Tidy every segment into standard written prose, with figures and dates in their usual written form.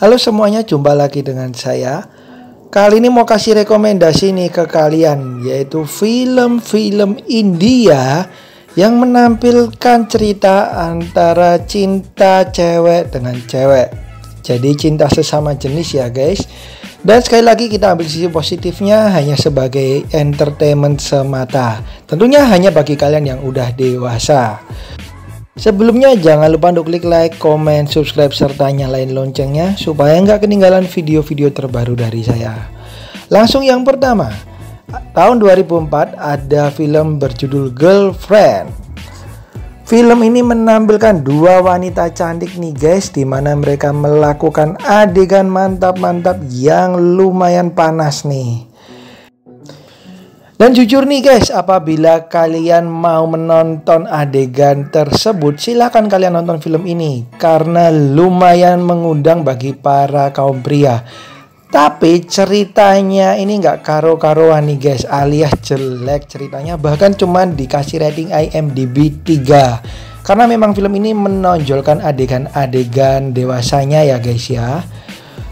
Halo semuanya, jumpa lagi dengan saya. Kali ini mau kasih rekomendasi nih ke kalian, yaitu film-film India yang menampilkan cerita antara cinta cewek dengan cewek. Jadi cinta sesama jenis ya guys. Dan sekali lagi kita ambil sisi positifnya, hanya sebagai entertainment semata. Tentunya hanya bagi kalian yang udah dewasa. Sebelumnya jangan lupa untuk klik like, comment, subscribe, serta nyalain loncengnya supaya nggak ketinggalan video-video terbaru dari saya. Langsung yang pertama, tahun 2004 ada film berjudul Girlfriend. Film ini menampilkan dua wanita cantik nih guys, dimana mereka melakukan adegan mantap-mantap yang lumayan panas nih. Dan jujur nih guys, apabila kalian mau menonton adegan tersebut, silahkan kalian nonton film ini karena lumayan mengundang bagi para kaum pria. Tapi ceritanya ini nggak karo-karoan nih guys, alias jelek ceritanya, bahkan cuman dikasih rating IMDb 3. Karena memang film ini menonjolkan adegan-adegan dewasanya ya guys ya.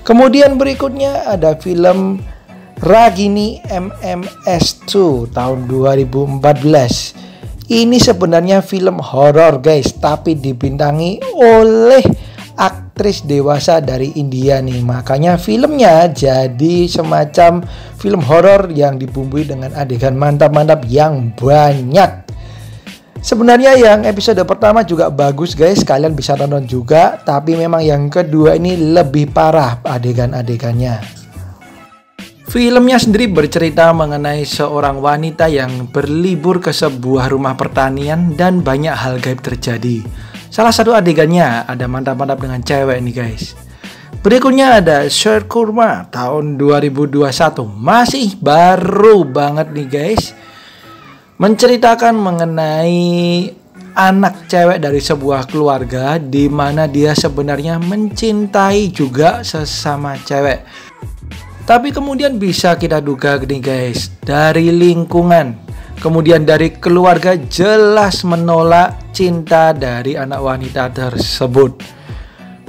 Kemudian berikutnya ada film Ragini MMS2 tahun 2014. Ini sebenarnya film horor guys, tapi dibintangi oleh aktris dewasa dari India nih. Makanya filmnya jadi semacam film horor yang dibumbui dengan adegan mantap-mantap yang banyak. Sebenarnya yang episode pertama juga bagus guys, kalian bisa tonton juga. Tapi memang yang kedua ini lebih parah adegan-adegannya. Filmnya sendiri bercerita mengenai seorang wanita yang berlibur ke sebuah rumah pertanian dan banyak hal gaib terjadi. Salah satu adegannya ada mantap-mantap dengan cewek nih guys. Berikutnya ada Sher Kurma tahun 2021. Masih baru banget nih guys. Menceritakan mengenai anak cewek dari sebuah keluarga di mana dia sebenarnya mencintai juga sesama cewek. Tapi kemudian bisa kita duga nih guys, dari lingkungan, kemudian dari keluarga jelas menolak cinta dari anak wanita tersebut.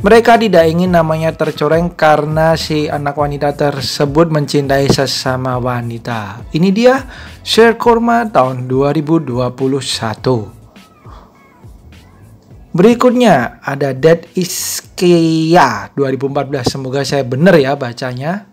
Mereka tidak ingin namanya tercoreng karena si anak wanita tersebut mencintai sesama wanita. Ini dia Sher Kurma tahun 2021. Berikutnya ada Dead is Kaya 2014. Semoga saya benar ya bacanya.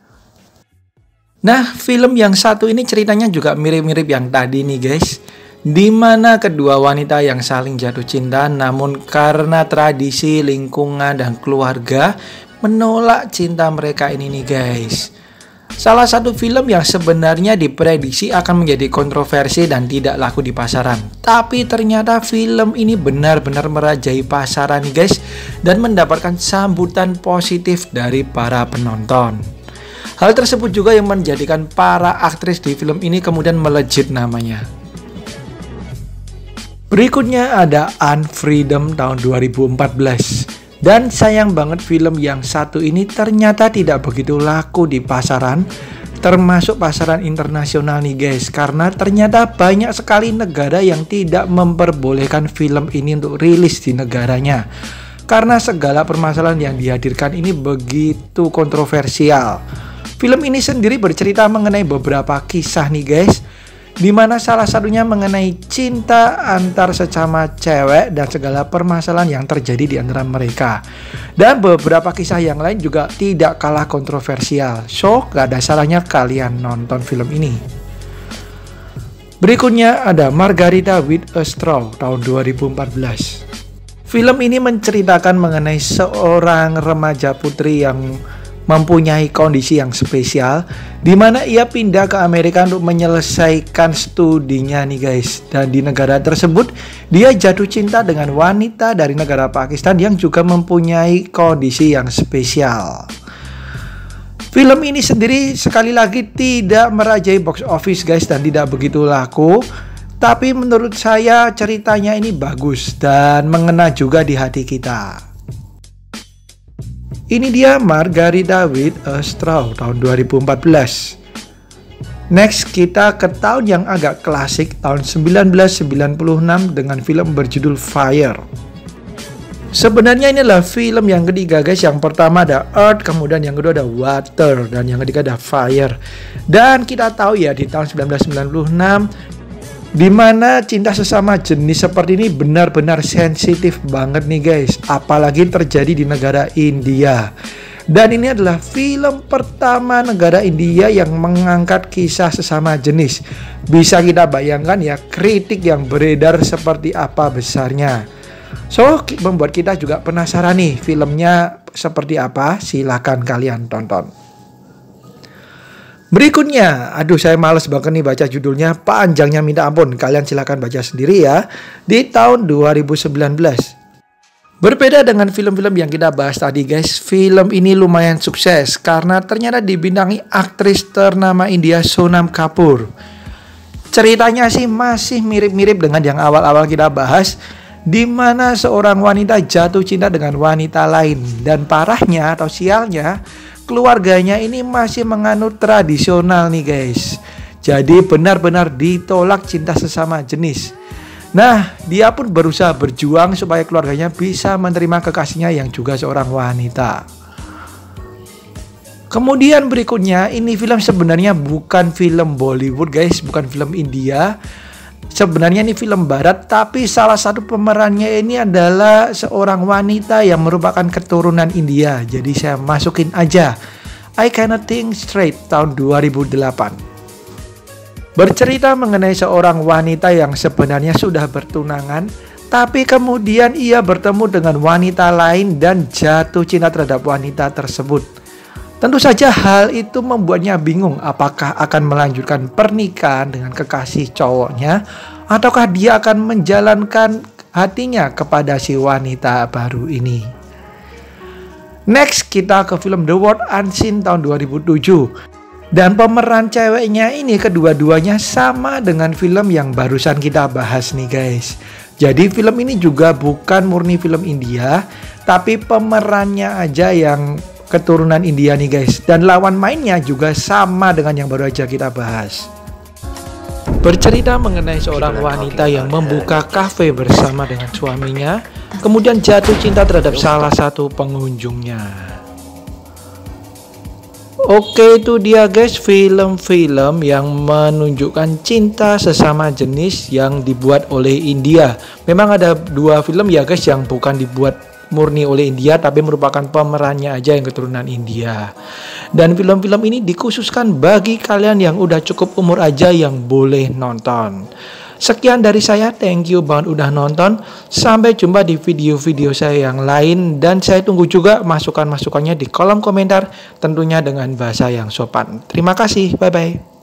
Nah, film yang satu ini ceritanya juga mirip-mirip yang tadi nih guys, di mana kedua wanita yang saling jatuh cinta namun karena tradisi, lingkungan, dan keluarga menolak cinta mereka ini nih guys. Salah satu film yang sebenarnya diprediksi akan menjadi kontroversi dan tidak laku di pasaran. Tapi ternyata film ini benar-benar merajai pasaran nih guys, dan mendapatkan sambutan positif dari para penonton. Hal tersebut juga yang menjadikan para aktris di film ini kemudian melejit namanya. Berikutnya ada Unfreedom tahun 2014. Dan sayang banget film yang satu ini ternyata tidak begitu laku di pasaran, termasuk pasaran internasional nih guys. Karena ternyata banyak sekali negara yang tidak memperbolehkan film ini untuk rilis di negaranya. Karena segala permasalahan yang dihadirkan ini begitu kontroversial. Film ini sendiri bercerita mengenai beberapa kisah nih guys, dimana salah satunya mengenai cinta antar sesama cewek dan segala permasalahan yang terjadi di antara mereka. Dan beberapa kisah yang lain juga tidak kalah kontroversial. So, gak ada salahnya kalian nonton film ini. Berikutnya ada Margarita with a Straw tahun 2014. Film ini menceritakan mengenai seorang remaja putri yang mempunyai kondisi yang spesial, di mana ia pindah ke Amerika untuk menyelesaikan studinya nih guys. Dan di negara tersebut dia jatuh cinta dengan wanita dari negara Pakistan yang juga mempunyai kondisi yang spesial. Film ini sendiri sekali lagi tidak merajai box office guys, dan tidak begitu laku. Tapi menurut saya ceritanya ini bagus dan mengena juga di hati kita. Ini dia Margarita with a Straw tahun 2014. Next kita ke tahun yang agak klasik, tahun 1996 dengan film berjudul Fire. Sebenarnya ini adalah film yang ketiga guys. Yang pertama ada Earth, kemudian yang kedua ada Water, dan yang ketiga ada Fire. Dan kita tahu ya di tahun 1996 di mana cinta sesama jenis seperti ini benar-benar sensitif banget nih guys. Apalagi terjadi di negara India. Dan ini adalah film pertama negara India yang mengangkat kisah sesama jenis. Bisa kita bayangkan ya kritik yang beredar seperti apa besarnya. So, membuat kita juga penasaran nih filmnya seperti apa. Silahkan kalian tonton. Berikutnya, aduh saya males banget nih baca judulnya, panjangnya minta ampun. Kalian silahkan baca sendiri ya. Di tahun 2019. Berbeda dengan film-film yang kita bahas tadi guys, film ini lumayan sukses karena ternyata dibintangi aktris ternama India Sonam Kapoor. Ceritanya sih masih mirip-mirip dengan yang awal-awal kita bahas, di mana seorang wanita jatuh cinta dengan wanita lain, dan parahnya atau sialnya keluarganya ini masih menganut tradisional nih guys. Jadi benar-benar ditolak cinta sesama jenis. Nah, dia pun berusaha berjuang supaya keluarganya bisa menerima kekasihnya yang juga seorang wanita. Kemudian berikutnya, ini film sebenarnya bukan film Bollywood guys, bukan film India. Sebenarnya ini film barat, tapi salah satu pemerannya ini adalah seorang wanita yang merupakan keturunan India. Jadi saya masukin aja I Cannot Think Straight tahun 2008. Bercerita mengenai seorang wanita yang sebenarnya sudah bertunangan, tapi kemudian ia bertemu dengan wanita lain dan jatuh cinta terhadap wanita tersebut. Tentu saja hal itu membuatnya bingung apakah akan melanjutkan pernikahan dengan kekasih cowoknya, ataukah dia akan menjalankan hatinya kepada si wanita baru ini. Next, kita ke film The World Unseen tahun 2007. Dan pemeran ceweknya ini kedua-duanya sama dengan film yang barusan kita bahas nih guys. Jadi film ini juga bukan murni film India, tapi pemerannya aja yang keturunan India nih guys. Dan lawan mainnya juga sama dengan yang baru aja kita bahas. Bercerita mengenai seorang wanita yang membuka kafe bersama dengan suaminya, kemudian jatuh cinta terhadap salah satu pengunjungnya. Oke, itu dia guys film-film yang menunjukkan cinta sesama jenis yang dibuat oleh India. Memang ada dua film ya guys yang bukan dibuat murni oleh India, tapi merupakan pemerannya aja yang keturunan India. Dan film-film ini dikhususkan bagi kalian yang udah cukup umur aja yang boleh nonton. Sekian dari saya, thank you banget udah nonton. Sampai jumpa di video-video saya yang lain. Dan saya tunggu juga masukan-masukannya di kolom komentar, tentunya dengan bahasa yang sopan. Terima kasih, bye-bye.